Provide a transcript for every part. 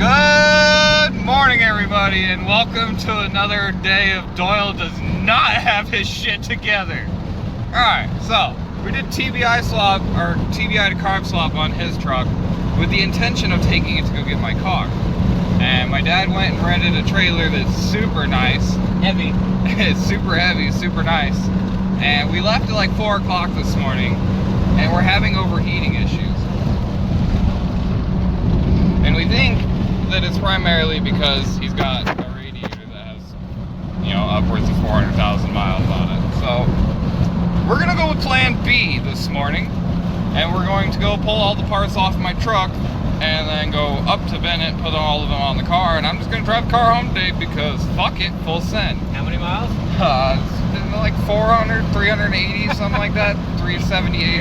Good morning, everybody, and welcome to another day of Doyle does not have his shit together. Alright, so we did TBI swap, or TBI to carb swap on his truck with the intention of taking it to go get my car. And my dad went and rented a trailer that's super nice. Heavy. It's super heavy, super nice. And we left at like 4 o'clock this morning, and we're having overheating issues. And we think that it's primarily because he's got a radiator that has, you know, upwards of 400,000 miles on it. So we're gonna go with plan B this morning, and we're going to go pull all the parts off my truck and then go up to Bennett, put all of them on the car, and I'm just gonna drive the car home today because fuck it, full send. How many miles? It's like 400, 380, something like that, 378.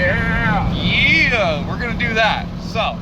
Yeah, we're gonna do that. So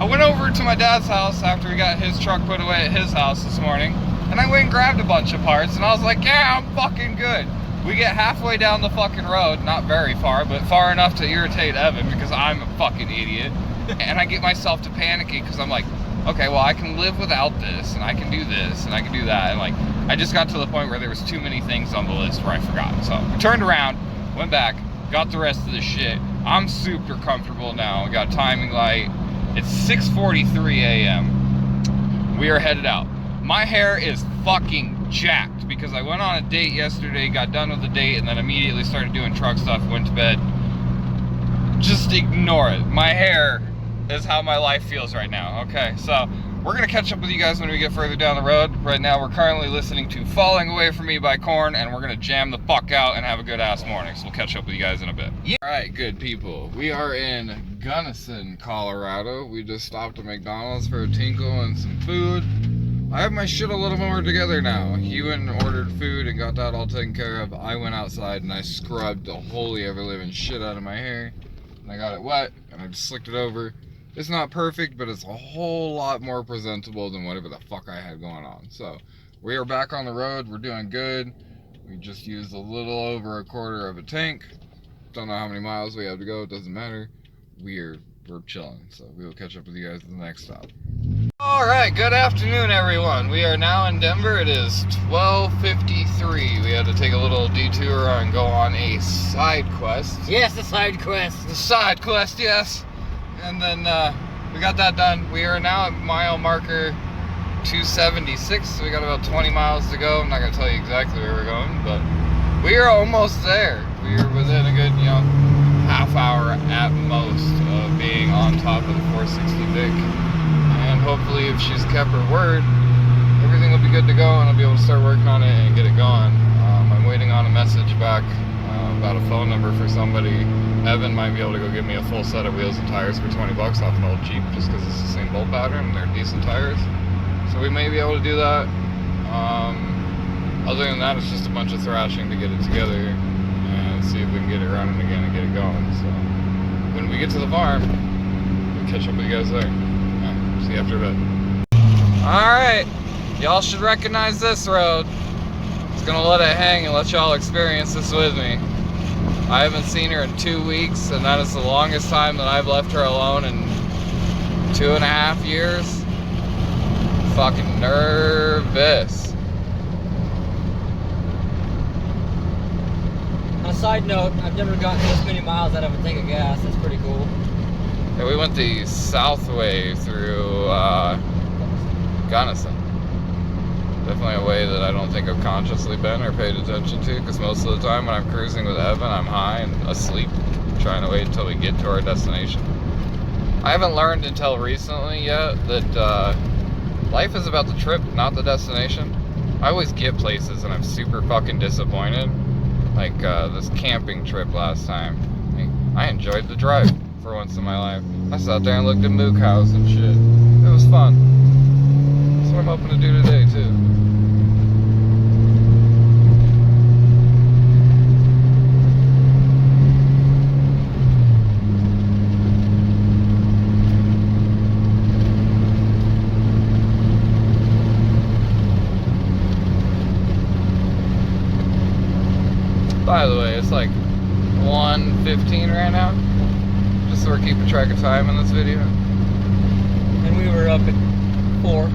I went over to my dad's house after we got his truck put away at his house this morning, and I went and grabbed a bunch of parts, and I was like, yeah, I'm fucking good. We get halfway down the fucking road, not very far, but far enough to irritate Evan because I'm a fucking idiot, and I get myself to panicking because I'm like, okay, well, I can live without this, and I can do this, and I can do that, and like, I just got to the point where there was too many things on the list where I forgot. So we turned around, went back, got the rest of the shit. I'm super comfortable now. We got timing light. It's 6:43 a.m. We are headed out. My hair is fucking jacked because I went on a date yesterday, got done with the date, and then immediately started doing truck stuff, went to bed. Just ignore it. My hair is how my life feels right now. Okay, so we're gonna catch up with you guys when we get further down the road. Right now we're currently listening to Falling Away From Me by Korn, and we're gonna jam the fuck out and have a good ass morning. So we'll catch up with you guys in a bit. Yeah. Alright, good people. We are in Gunnison, Colorado. We just stopped at McDonald's for a tinkle and some food. I have my shit a little more together now. He went and ordered food and got that all taken care of. I went outside and I scrubbed the holy ever living shit out of my hair. And I got it wet and I just slicked it over. It's not perfect, but it's a whole lot more presentable than whatever the fuck I had going on. So we are back on the road. We're doing good. We just used a little over a quarter of a tank. Don't know how many miles we have to go. It doesn't matter. We're chilling. So we will catch up with you guys at the next stop. All right. Good afternoon, everyone. We are now in Denver. It is 12:53. We had to take a little detour and go on a side quest. Yes, the side quest. The side quest, yes. And then we got that done. We are now at mile marker 276. So we got about 20 miles to go. I'm not gonna tell you exactly where we're going, but we are almost there. We are within a good, half hour at most of being on top of the 460 Vic. And hopefully, if she's kept her word, everything will be good to go, and I'll be able to start working on it and get it going. I'm waiting on a message back about a phone number for somebody. Evan might be able to go get me a full set of wheels and tires for 20 bucks off an old Jeep, just because it's the same bolt pattern and they're decent tires. So we may be able to do that. Other than that, it's just a bunch of thrashing to get it together and see if we can get it running again and get it going. So when we get to the farm, we'll catch up with you guys there. Yeah, see you after a bit. Alright, y'all should recognize this road. Just gonna let it hang and let y'all experience this with me. I haven't seen her in 2 weeks, and that is the longest time that I've left her alone in 2.5 years. Fucking nervous. On a side note, I've never gotten this many miles out of a tank of gas. That's pretty cool. Yeah, we went the south way through Gunnison. Definitely a way that I don't think I've consciously been or paid attention to, because most of the time when I'm cruising with Evan, I'm high and asleep, trying to wait until we get to our destination. I haven't learned until recently yet that life is about the trip, not the destination. I always get places and I'm super fucking disappointed. Like this camping trip last time. I enjoyed the drive for once in my life. I sat there and looked at mook house and shit. It was fun. That's what I'm hoping to do today too. By the way, it's like 1:15 right now, just so we're keeping track of time in this video. And we were up at 4.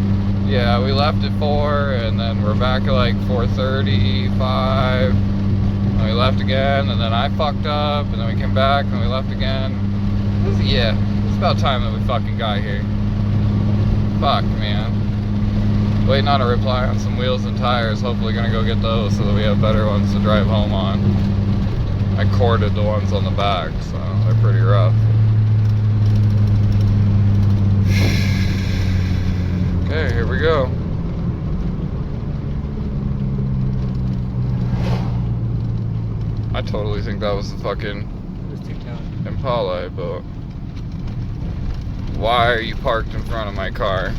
Yeah, we left at 4, and then we're back at like 4:35. And we left again, and then I fucked up, and then we came back, and we left again. It's about time that we fucking got here. Fuck, man. Waiting on a reply on some wheels and tires. Hopefully gonna go get those so that we have better ones to drive home on. I corded the ones on the back, so they're pretty rough. Okay, here we go. I totally think that was the fucking Impala, but why are you parked in front of my car?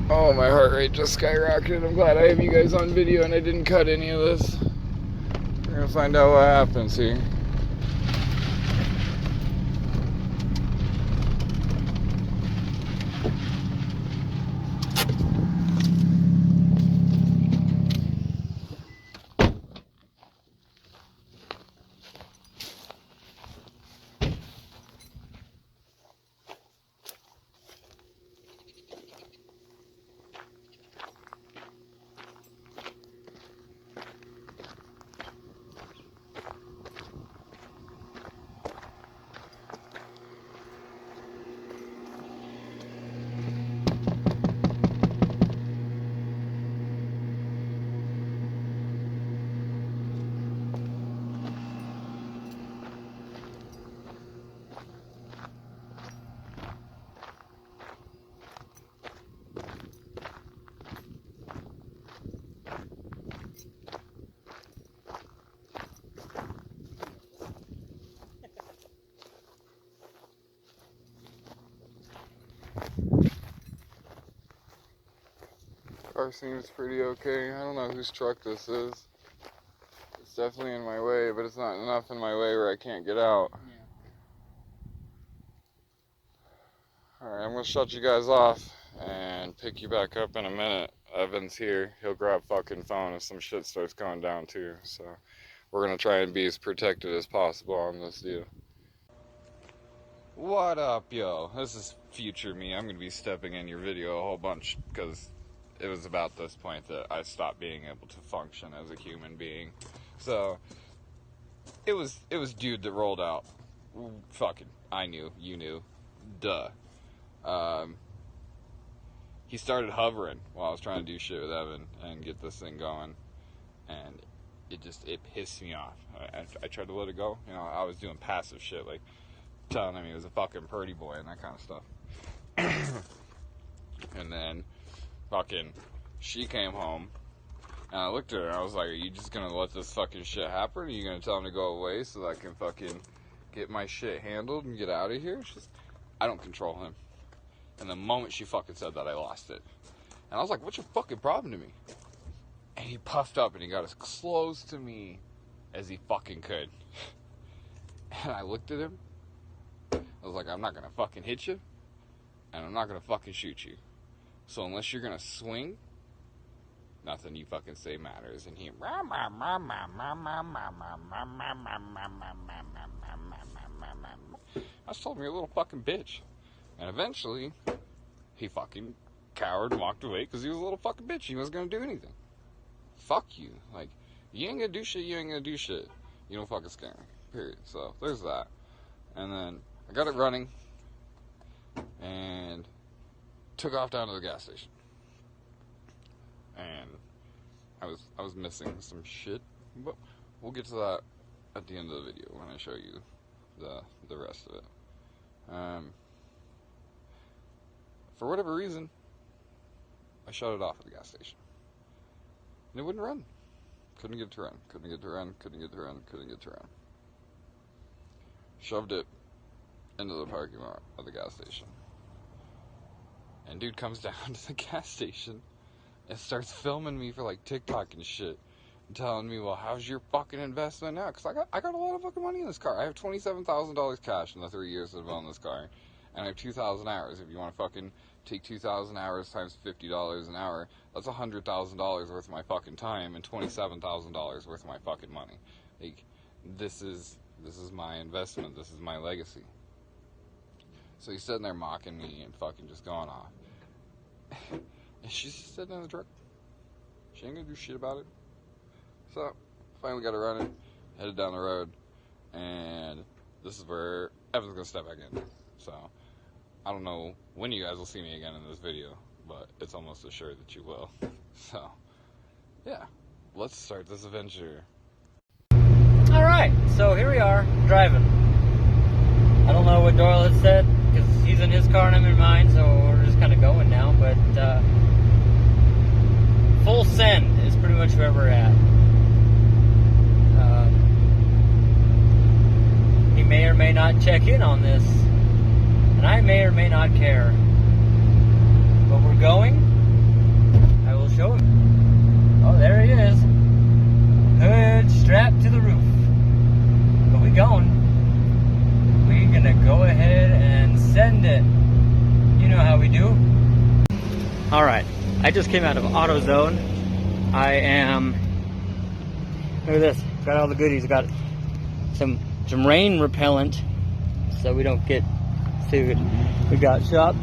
Oh, my heart rate just skyrocketed. I'm glad I have you guys on video and I didn't cut any of this. We're gonna find out what happens here. Car seems pretty okay. I don't know whose truck this is. It's definitely in my way, but it's not enough in my way where I can't get out. Yeah. Alright, I'm gonna shut you guys off and pick you back up in a minute. Evan's here. He'll grab fucking phone if some shit starts going down too. So we're gonna try and be as protected as possible on this deal. What up, yo? This is future me. I'm gonna be stepping in your video a whole bunch because it was about this point that I stopped being able to function as a human being. So it was dude that rolled out. Fucking, I knew, you knew, duh. He started hovering while I was trying to do shit with Evan and get this thing going, and it pissed me off. I tried to let it go. You know, I was doing passive shit like telling him he was a fucking pretty boy and that kind of stuff. And then fucking she came home and I looked at her and I was like, are you just gonna let this fucking shit happen? Are you gonna tell him to go away so that I can fucking get my shit handled and get out of here? She's, I don't control him. And the moment she fucking said that, I lost it. And I was like, what's your fucking problem to me? And he puffed up and he got as close to me as he fucking could. And I looked at him. I was like, I'm not gonna fucking hit you and I'm not gonna fucking shoot you. So unless you're gonna swing, nothing you fucking say matters. And he I just told him you're a little fucking bitch. And eventually he fucking cowered and walked away because he was a little fucking bitch. He wasn't gonna do anything. Fuck you. Like, you ain't gonna do shit, you ain't gonna do shit. You don't fucking scare me. Period. So there's that. And then I got it running and took off down to the gas station. And I was missing some shit, but we'll get to that at the end of the video when I show you the rest of it. For whatever reason, I shut it off at the gas station. And it wouldn't run. Couldn't get it to run. Couldn't get it to run. Couldn't get it to run. Couldn't get it to run. Shoved it into the parking lot of the gas station. And dude comes down to the gas station and starts filming me for like TikTok and shit. And telling me, well, how's your fucking investment now? Because I got a lot of fucking money in this car. I have $27,000 cash in the 3 years that I've owned this car. and I have 2,000 hours. If you want to fucking take 2,000 hours times $50 an hour, that's $100,000 worth of my fucking time and $27,000 worth of my fucking money. Like, this is my investment. This is my legacy. So he's sitting there mocking me and fucking just going off. And she's just sitting in the truck. She ain't gonna do shit about it. So, finally got her running, headed down the road, and this is where Evan's gonna step back in. So, I don't know when you guys will see me again in this video, but it's almost assured that you will. So, yeah, let's start this adventure. Alright, so here we are, driving. I don't know what Doyle had said, because he's in his car and I'm in mine, so we're just kind of going now, but full send is pretty much where we're at. He may or may not check in on this, and I may or may not care. But we're going. I will show him. Oh, there he is. Hood strapped to the roof. But we going. We're gonna go ahead and send it. You know how we do. Alright, I just came out of AutoZone. I am, look at this, got all the goodies. Got some rain repellent so we don't get sued. We got shop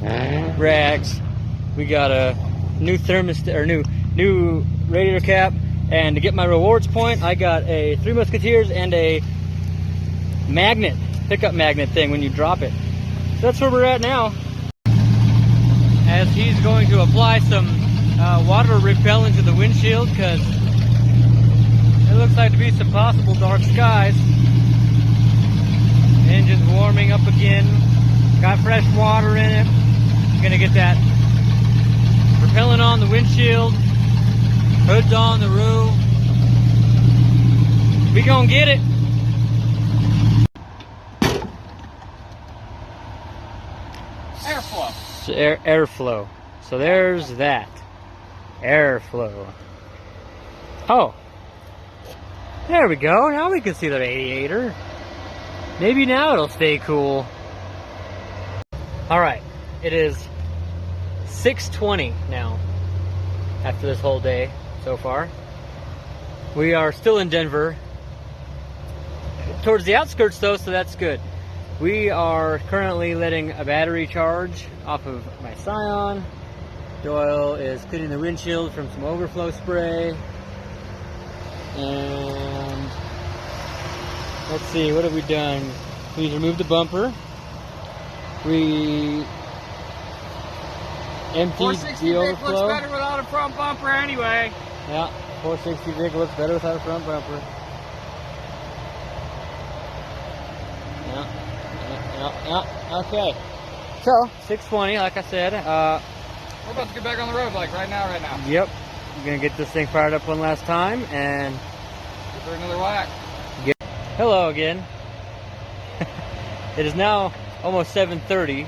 rags. We got a new thermostat, or new radiator cap. And to get my rewards point, I got a Three Musketeers and a magnet, pickup magnet thing when you drop it. So that's where we're at now. As he's going to apply some water repellent to the windshield, because it looks like to be some possible dark skies. Engine's warming up again. Got fresh water in it. Gonna get that repellent on the windshield. Hood's on the roof. We gonna get it. Airflow. Airflow. So there's that. Airflow. Oh. There we go. Now we can see the radiator. Maybe now it'll stay cool. Alright. It is 6:20 now. After this whole day so far. We are still in Denver. Towards the outskirts though, so that's good. We are currently letting a battery charge off of my Scion. Doyle is cleaning the windshield from some overflow spray. And let's see, what have we done? We removed the bumper. We emptied the overflow. Looks better without a front bumper anyway. Yeah, 460 Vic looks better without a front bumper. Yeah, okay. So, 6:20, like I said. We're about to get back on the road, like right now. Yep. I'm gonna get this thing fired up one last time and give her another whack. Hello again. It is now almost 7:30.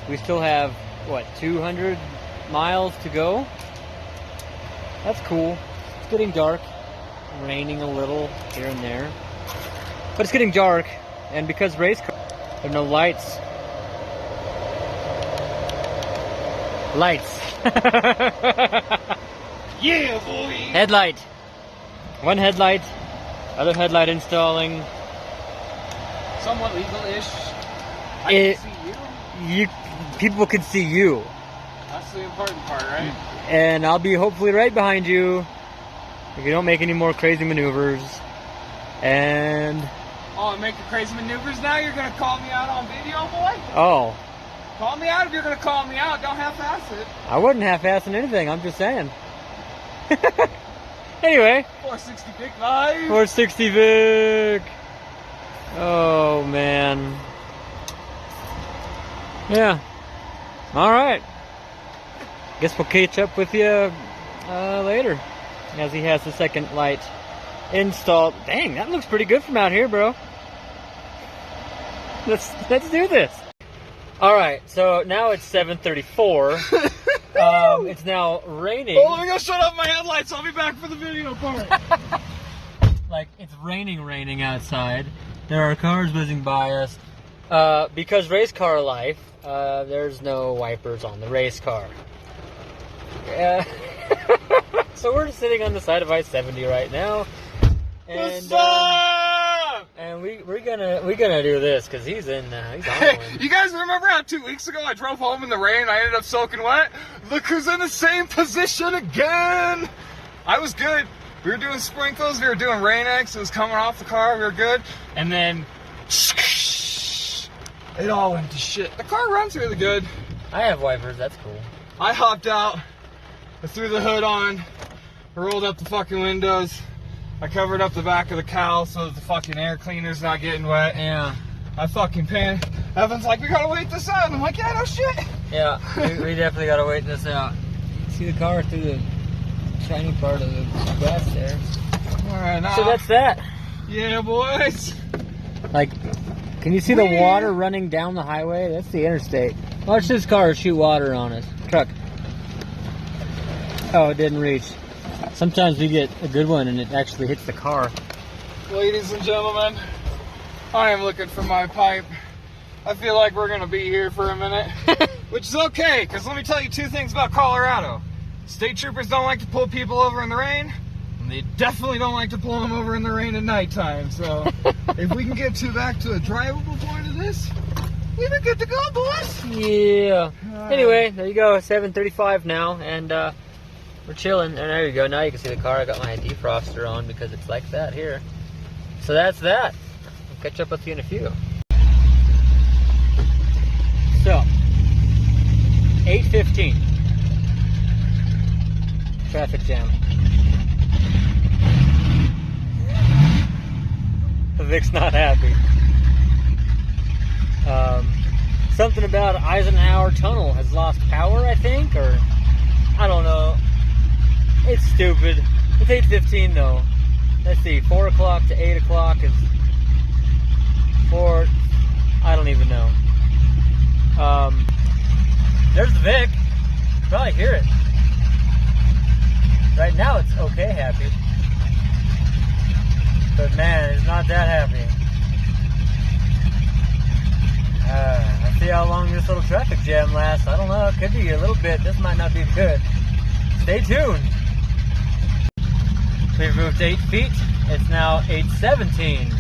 We still have, what, 200 miles to go? That's cool. It's getting dark. Raining a little here and there. But it's getting dark, and because race cars, there are no lights. Lights. Yeah, boy! Headlight. One headlight. Other headlight installing. Somewhat legal-ish. I can see you. People can see you. That's the important part, right? And I'll be hopefully right behind you if you don't make any more crazy maneuvers. And oh, I'm making crazy maneuvers now? You're gonna call me out on video, boy? oh, call me out if you're gonna call me out. Don't half-ass it. I wasn't half-assing anything. I'm just saying. Anyway. 460 Vic live. 460 Vic. Oh man. Yeah. All right. Guess we'll catch up with you later, as he has the second light installed. Dang, that looks pretty good from out here, bro. Let's do this. All right, so now it's 7:34. It's now raining. Oh, let me go shut off my headlights. I'll be back for the video part. Like, it's raining outside. There are cars whizzing by us. Because race car life, there's no wipers on the race car. So we're sitting on the side of I-70 right now, and we're gonna do this because he's on one. You guys remember how 2 weeks ago I drove home in the rain? I ended up soaking wet. Look who's in the same position again. I was good. We were doing sprinkles. We were doing rain X. It was coming off the car. We were good, and then it all went to shit. The car runs really good. I have wipers. That's cool. I hopped out. I threw the hood on. I rolled up the fucking windows. I covered up the back of the cowl so that the fucking air cleaner's not getting wet. Yeah. I fucking panicked. Evan's like, we gotta wait this out. And I'm like, yeah, no shit. Yeah, we definitely gotta wait this out. See the car through the shiny part of the glass there. Alright, now. So that's that. Yeah, boys. Like, can you see the water running down the highway? That's the interstate. Watch this car shoot water on us. Truck. Oh, it didn't reach. Sometimes we get a good one and it actually hits the car. Ladies and gentlemen, I am looking for my pipe. I feel like we're gonna be here for a minute, which is okay, because let me tell you 2 things about Colorado. State troopers don't like to pull people over in the rain, and they definitely don't like to pull them over in the rain at nighttime. So if we can get back to a drivable point of this, we've been good to go, boys. Yeah. Anyway, there you go. 7:35 now, and we're chilling. And there you go. Now you can see the car. I got my defroster on because it's like that here. So that's that. I'll catch up with you in a few. So, 8:15. Traffic jam. Vic's not happy. Something about Eisenhower Tunnel has lost power, I think, or I don't know. It's stupid. It's 8:15 though. Let's see, 4 o'clock to 8 o'clock is 4. I don't even know. There's the Vic. You can probably hear it. Right now it's okay happy. But man, it's not that happy. Let's see how long this little traffic jam lasts. I don't know, it could be a little bit. This might not be good. Stay tuned. We've moved 8 feet. It's now 8:17.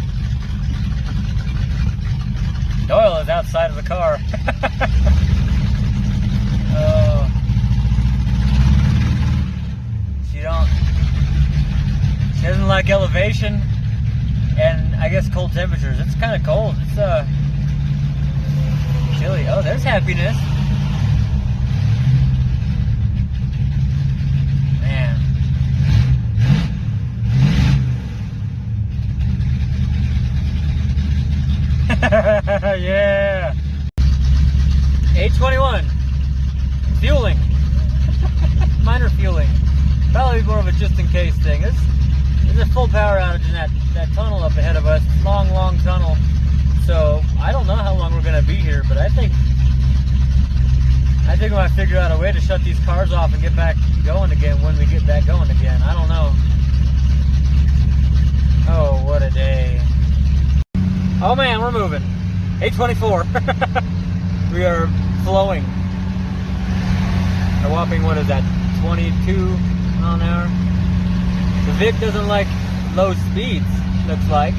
Doyle is outside of the car. She doesn't like elevation and I guess cold temperatures. It's kind of cold. It's chilly. Oh, there's happiness. Man. Yeah. 8:21. Fueling. Minor fueling. Probably more of a just in case thing. There's a full power outage in that tunnel up ahead of us. Long, long tunnel. So I don't know how long we're gonna be here, but I think we might figure out a way to shut these cars off and get back going again when we get back going again. I don't know. Oh, what a day. Oh man, we're moving. 8:24. We are flowing. A whopping, what is that, 22 mile an hour? The Vic doesn't like low speeds, looks like.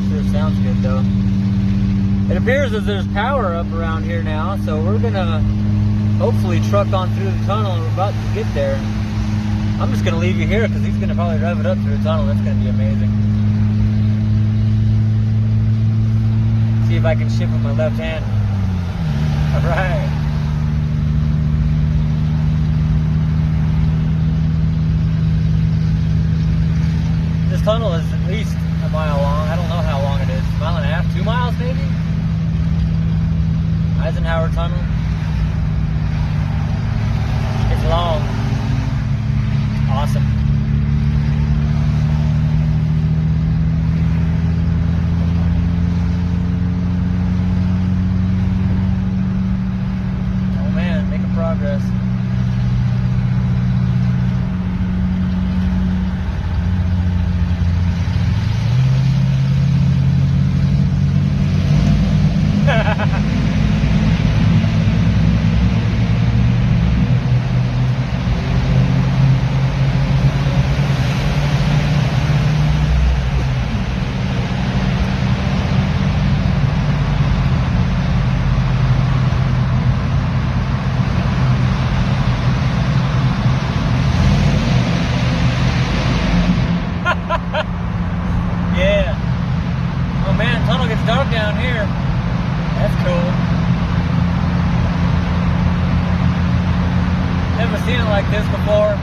Sure sounds good though. It appears that there's power up around here now, so we're gonna hopefully truck on through the tunnel and we're about to get there. I'm just gonna leave you here because he's gonna probably drive it up through the tunnel. That's gonna be amazing. See if I can shift with my left hand. All right. This tunnel is at least a mile long. I don't know how long it is. A mile and a half, 2 miles maybe? Eisenhower Tunnel. It's long. Awesome. Oh man, making progress. tunnel gets dark down here. That's cool. Never seen it like this before.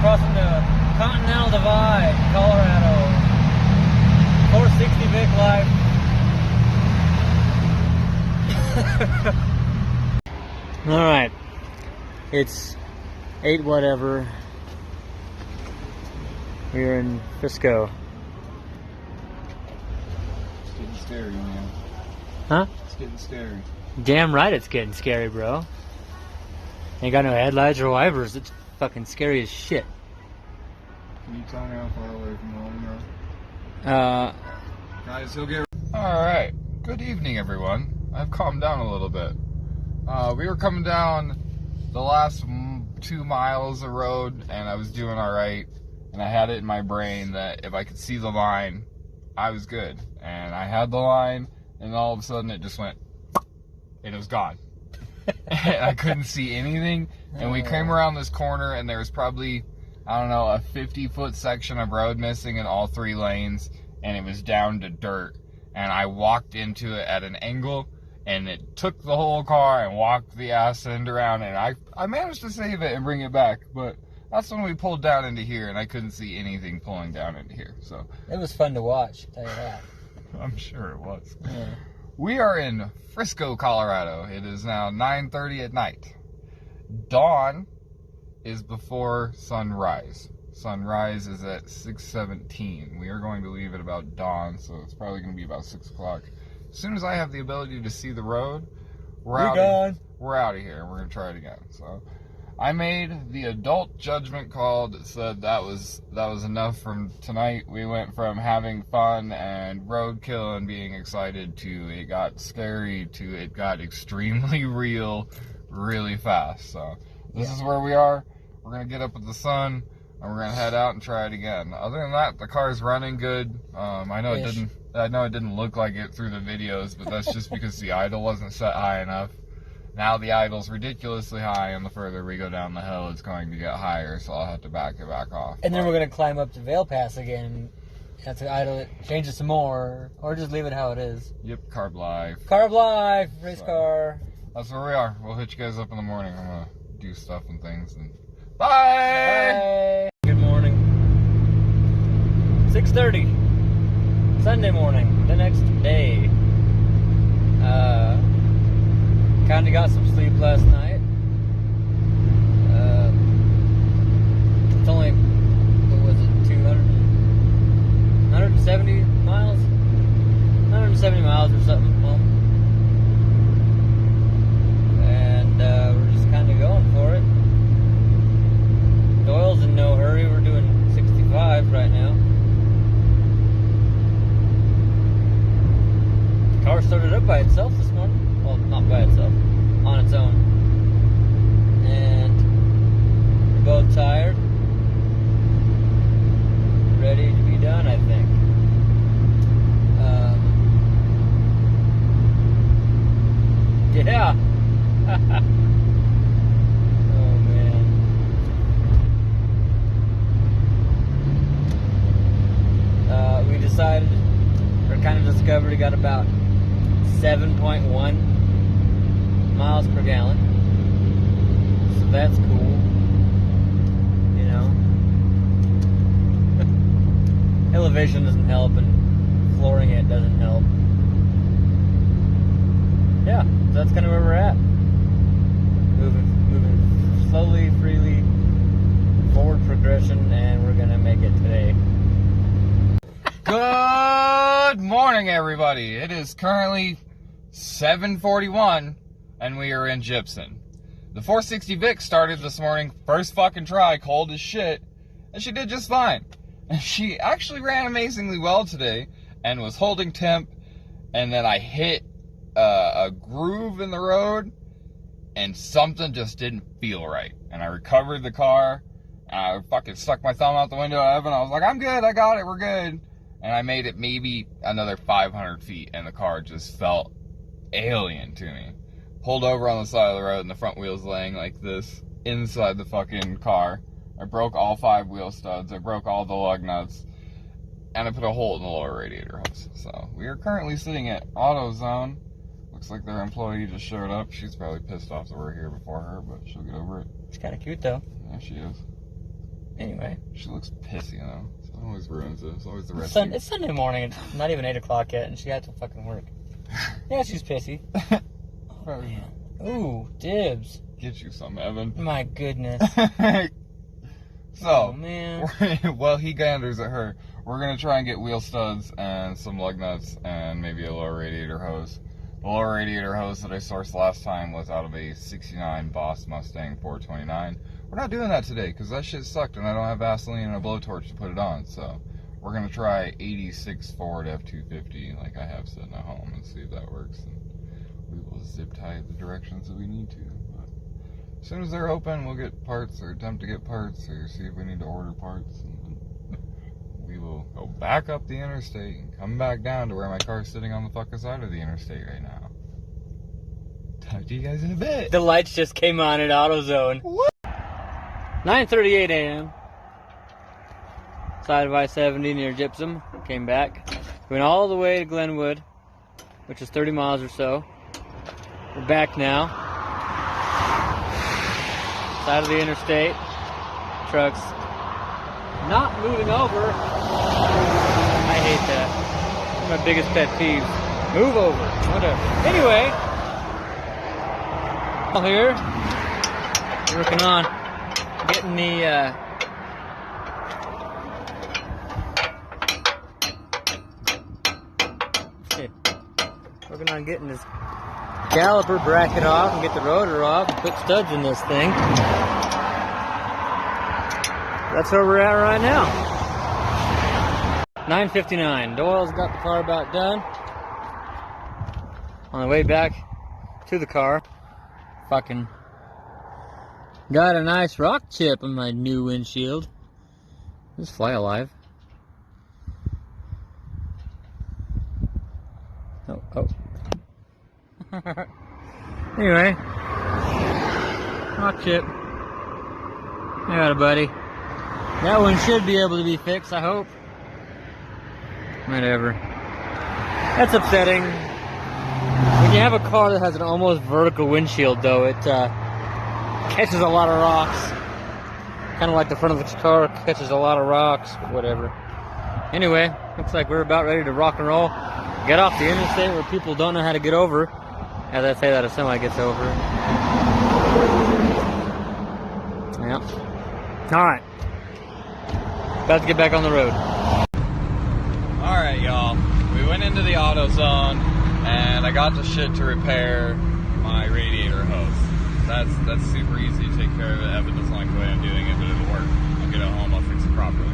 Crossing the Continental Divide, Colorado. 460 Vic Life. Alright. It's 8 whatever. We're in Frisco. It's getting scary, man. Huh? It's getting scary. Damn right it's getting scary, bro. Ain't got no headlights or wipers. It's fucking scary as shit. Can you tell me how far away from home you are? Guys, he'll get... Alright. Good evening, everyone. I've calmed down a little bit. We were coming down the last 2 miles of road, and I was doing alright. And I had it in my brain that if I could see the line, I was good. And I had the line, and all of a sudden it just went... It was gone. And I couldn't see anything. And we came around this corner, and there was probably... I don't know, a 50-foot section of road missing in all 3 lanes, and it was down to dirt. And I walked into it at an angle, and it took the whole car and walked the ass end around, and I managed to save it and bring it back. But that's when we pulled down into here, and I couldn't see anything pulling down into here. So it was fun to watch, I'll tell you that. I'm sure it was. Yeah. We are in Frisco, Colorado. It is now 9:30 at night. Dawn is before sunrise. Sunrise is at 6:17. We are going to leave at about dawn, so it's probably going to be about 6 o'clock. As soon as I have the ability to see the road, we're out of here, and we're going to try it again. So I made the adult judgment call that said that was enough from tonight. We went from having fun and roadkill and being excited to it got scary to it got extremely real really fast. So this is where we are. We're going to get up with the sun, and we're going to head out and try it again. Other than that, the car's running good. I know it didn't look like it through the videos, but that's just because the idle wasn't set high enough. Now the idle's ridiculously high, and the further we go down the hill, it's going to get higher, so I'll have to back it back off. And then we're going to climb up to Vail Pass again, and have to idle it, change it some more, or just leave it how it is. Yep, carb life. Carb life, race car. That's where we are. We'll hit you guys up in the morning. I'm going to do stuff and things, and bye! Good morning. 6:30. Sunday morning. The next day. Kinda got some sleep last night. It's only, what was it, 170 miles? 170 miles or something home. And we're just kinda going for it. Doyle's in no hurry. We're doing 65 right now. The car started up by itself this morning. Well, not by itself. On its own. And we're both tired. Ready to be done, I think. Yeah. We decided, or kind of discovered, we got about 7.1 miles per gallon. So that's cool. You know. Elevation doesn't help, and flooring it doesn't help. Yeah, so that's kind of where we're at. Moving slowly, freely, forward progression, and we're gonna make it today. Good morning, everybody. It is currently 7:41, and we are in Gypsum. The 460 Vic started this morning, first fucking try, cold as shit, and she did just fine. And she actually ran amazingly well today, and was holding temp, and then I hit a groove in the road, and something just didn't feel right. And I recovered the car, and I fucking stuck my thumb out the window at Evan. I was like, I'm good, I got it, we're good. And I made it maybe another 500 feet, and the car just felt alien to me. Pulled over on the side of the road, and the front wheel's laying like this inside the fucking car. I broke all 5 wheel studs, I broke all the lug nuts, and I put a hole in the lower radiator hose. So we are currently sitting at AutoZone. Looks like their employee just showed up. She's probably pissed off that we're here before her, but she'll get over it. It's kind of cute though. Yeah, she is. Anyway. She looks pissy though. So it always ruins it. It's always the rest. It's Sunday morning. It's not even 8 o'clock yet, and she had to fucking work. Yeah, she's pissy. Oh, man. Ooh, dibs. Get you some, Evan. My goodness. So, oh, man. While he ganders at her, we're going to try and get wheel studs and some lug nuts and maybe a lower radiator hose. The lower radiator hose that I sourced last time was out of a 69 Boss Mustang 429. We're not doing that today because that shit sucked and I don't have Vaseline and a blowtorch to put it on. So, we're going to try 86 Ford F-250 like I have sitting at home and see if that works. And we will zip tie it the directions that we need to. As soon as they're open, we'll get parts or attempt to get parts or see if we need to order parts. And we will go back up the interstate and come back down to where my car's sitting on the fucking side of the interstate right now. Talk to you guys in a bit. The lights just came on at AutoZone. What? 9:38 a.m. Side of I-70 near Gypsum. Came back. Went all the way to Glenwood, which is 30 miles or so. We're back now. Side of the interstate, trucks not moving over. I hate that. It's my biggest pet peeve. Move over, whatever. Anyway, all here, working on getting the working on getting this caliper bracket off and get the rotor off and put studs in this thing. That's where we're at right now. 9:59. Doyle's got the car about done. On the way back to the car, fucking got a nice rock chip on my new windshield. Just fly alive. Oh. Anyway, rock chip. I got it, buddy. That one should be able to be fixed, I hope. Whatever. That's upsetting. When you have a car that has an almost vertical windshield, though, it catches a lot of rocks. Kind of like the front of the car catches a lot of rocks, but whatever. Anyway, looks like we're about ready to rock and roll. Get off the interstate where people don't know how to get over. As I say that, a semi gets over. Yep. Alright. About to get back on the road. Alright, y'all. We went into the AutoZone, and I got the shit to repair my radiator hose. That's super easy to take care of it. Evan doesn't like the way I'm doing it, but it'll work. I'll get it home, I'll fix it properly.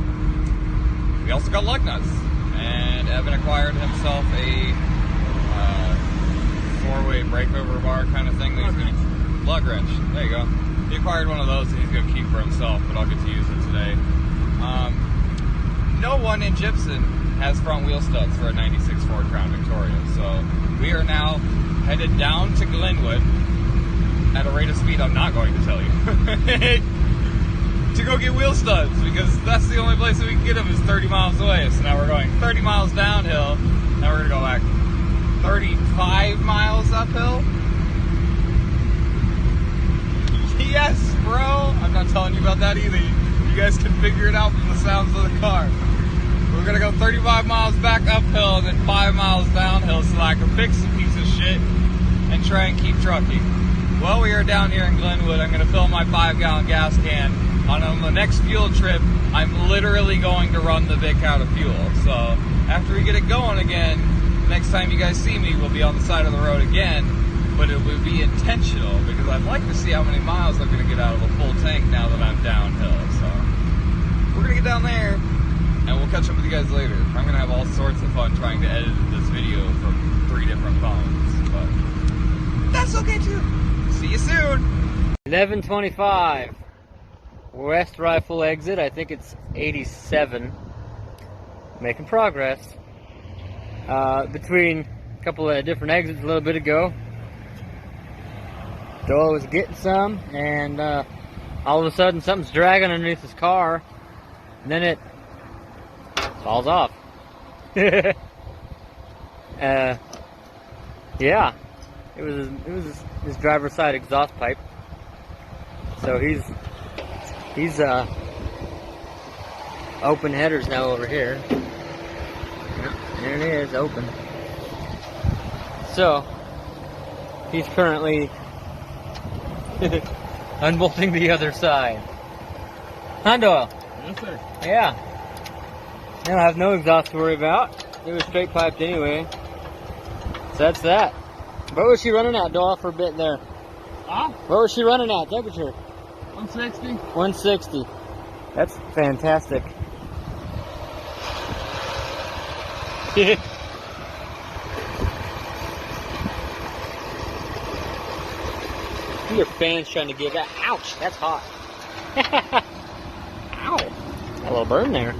We also got lug nuts, and Evan acquired himself a 4-way breakover bar kind of thing. Lug wrench. There you go. He acquired one of those that he's going to keep for himself, but I'll get to use it today. No one in Gypsum has front wheel studs for a 96 Ford Crown Victoria, so we are now headed down to Glenwood at a rate of speed I'm not going to tell you to go get wheel studs, because that's the only place that we can get them is 30 miles away. So now we're going 30 miles downhill. Now we're going to go back 35 uphill? Yes, bro! I'm not telling you about that either. You guys can figure it out from the sounds of the car. We're gonna go 35 miles back uphill and then 5 miles downhill so I can fix the piece of shit and try and keep trucking. Well, we are down here in Glenwood. I'm gonna fill my 5-gallon gas can. On the next fuel trip, I'm literally going to run the Vic out of fuel. So after we get it going again, next time you guys see me, we'll be on the side of the road again, but it will be intentional because I'd like to see how many miles I'm gonna get out of a full tank now that I'm downhill. So we're gonna get down there and we'll catch up with you guys later. I'm gonna have all sorts of fun trying to edit this video from 3 different phones, but that's okay too. See you soon. 11:25. West Rifle exit. I think it's 87. Making progress. Between a couple of different exits a little bit ago, Doyle was getting some, and all of a sudden something's dragging underneath his car, and then it falls off. Yeah, it was his driver's side exhaust pipe. So he's open headers now over here. Yep, there it is, open. So he's currently unbolting the other side. Huh, Doyle? Yes, sir. Yeah. Now I have no exhaust to worry about. It was straight piped anyway. So that's that. What was she running at, Doyle, for a bit there? Huh? What was she running at, temperature? 160. 160. That's fantastic. Your fan's trying to give out. Ouch, that's hot. Ow. Got a little burn there.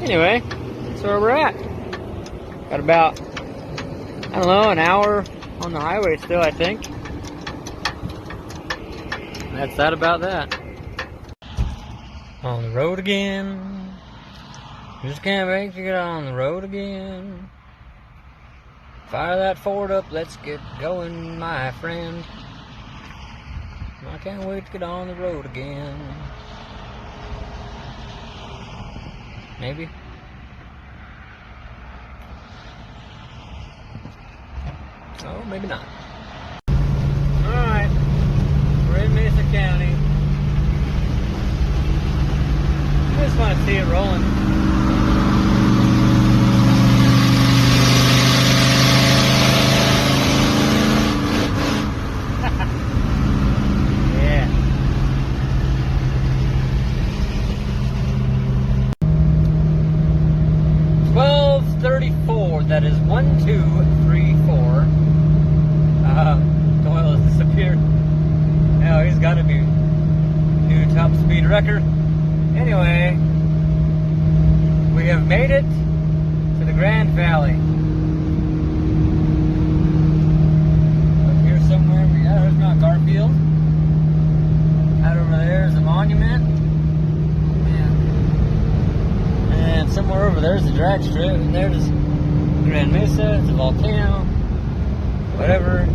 Anyway, that's where we're at. Got about, I don't know, an hour on the highway still, I think. That's that about that. On the road again. Just can't wait to get on the road again. Fire that Ford up, let's get going, my friend. I can't wait to get on the road again. Maybe. Oh, maybe not. Alright. We're in Mesa County. I just want to see it rolling. Yeah. $12:34. That is 1, 2, 3, 4. Doyle has disappeared. Now he's got to be new top speed record. Anyway, we have made it to the Grand Valley. Up here somewhere, there's Mount Garfield. Out over there is a monument. Yeah. And somewhere over there is the drag strip, and there's Grand Mesa, it's a volcano. Whatever.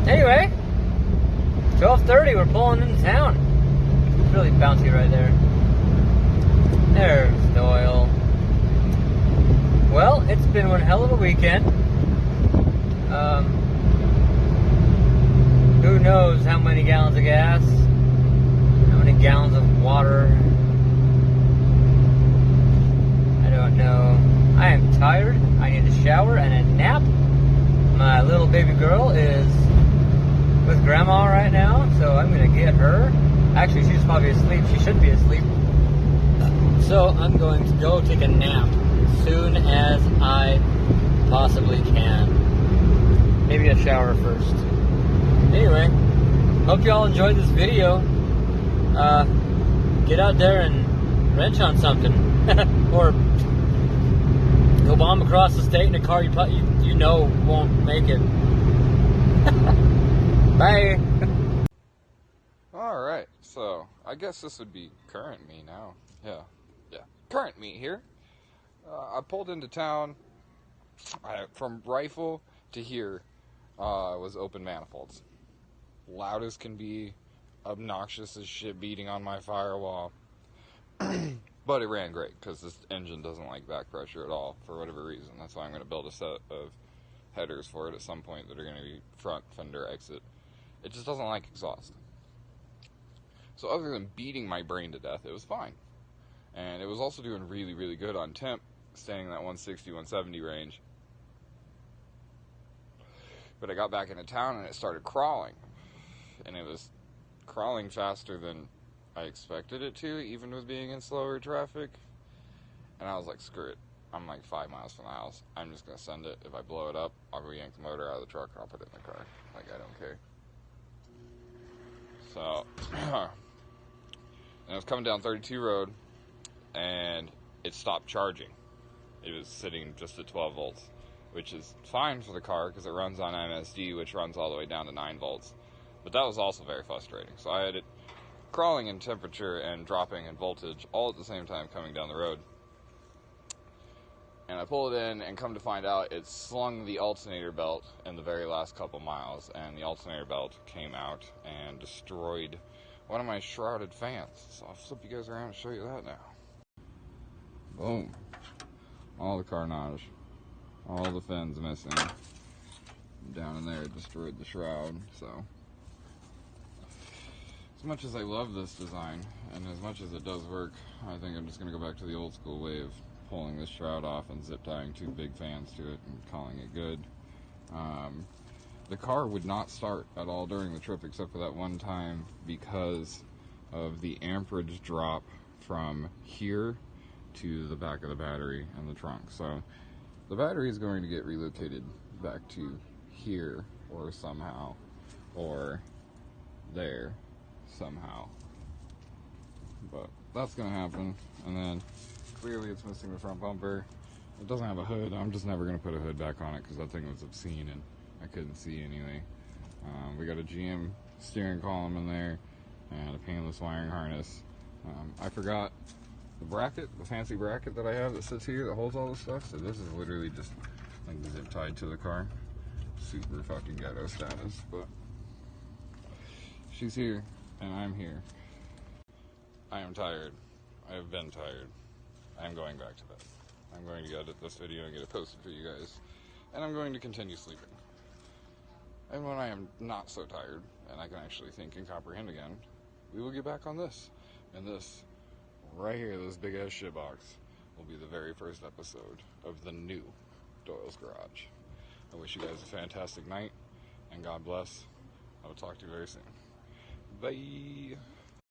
Anyway, 12:30, we're pulling into town. It's really bouncy right there. There's Doyle. Well, it's been one hell of a weekend. Who knows how many gallons of gas, how many gallons of water. I don't know. I am tired. I need a shower and a nap. My little baby girl is with grandma right now, so I'm gonna get her. Actually, she's probably asleep. She should be asleep. So I'm going to go take a nap as soon as I possibly can. Maybe a shower first. Anyway, hope y'all enjoyed this video. Get out there and wrench on something. Or go bomb across the state in a car you know won't make it. Bye. Alright, so I guess this would be current me now. Yeah. Current me here. I pulled into town from Rifle to hear was open manifolds. Loud as can be, obnoxious as shit, beating on my firewall. But it ran great because this engine doesn't like back pressure at all for whatever reason. That's why I'm going to build a set of headers for it at some point that are going to be front fender exit. It just doesn't like exhaust. So other than beating my brain to death, it was fine. And it was also doing really, really good on temp, staying in that 160, 170 range. But I got back into town and it started crawling. And it was crawling faster than I expected it to, even with being in slower traffic. And I was like, screw it. I'm like 5 miles from the house. I'm just going to send it. If I blow it up, I'll re-yank the motor out of the truck and I'll put it in the car. Like, I don't care. So, and I was coming down 32 road, and it stopped charging. It was sitting just at 12 volts, which is fine for the car because it runs on MSD, which runs all the way down to 9 volts. But that was also very frustrating. So I had it crawling in temperature and dropping in voltage all at the same time coming down the road. And I pull it in, and come to find out, it slung the alternator belt in the very last couple miles, and the alternator belt came out and destroyed one of my shrouded fans. So I'll flip you guys around and show you that now. Boom. All the carnage. All the fins missing. Down in there, it destroyed the shroud, so. As much as I love this design, and as much as it does work, I think I'm just going to go back to the old school way of pulling this shroud off and zip tying 2 big fans to it and calling it good. The car would not start at all during the trip except for that one time because of the amperage drop from here to the back of the battery and the trunk. So the battery is going to get relocated back to here or somehow, or there somehow. But that's going to happen. And then clearly it's missing the front bumper. It doesn't have a hood. I'm just never going to put a hood back on it because that thing was obscene and I couldn't see anyway. We got a GM steering column in there and a painless wiring harness. I forgot the bracket, the fancy bracket that I have that sits here that holds all this stuff. So this is literally just like zip tied to the car. Super fucking ghetto status, but she's here and I'm here. I am tired. I have been tired. I'm going back to bed. I'm going to edit this video and get it posted for you guys. And I'm going to continue sleeping. And when I am not so tired, and I can actually think and comprehend again, we will get back on this. And this, right here, this big ass shitbox, will be the very first episode of the new Doyle's Garage. I wish you guys a fantastic night, and God bless. I will talk to you very soon. Bye!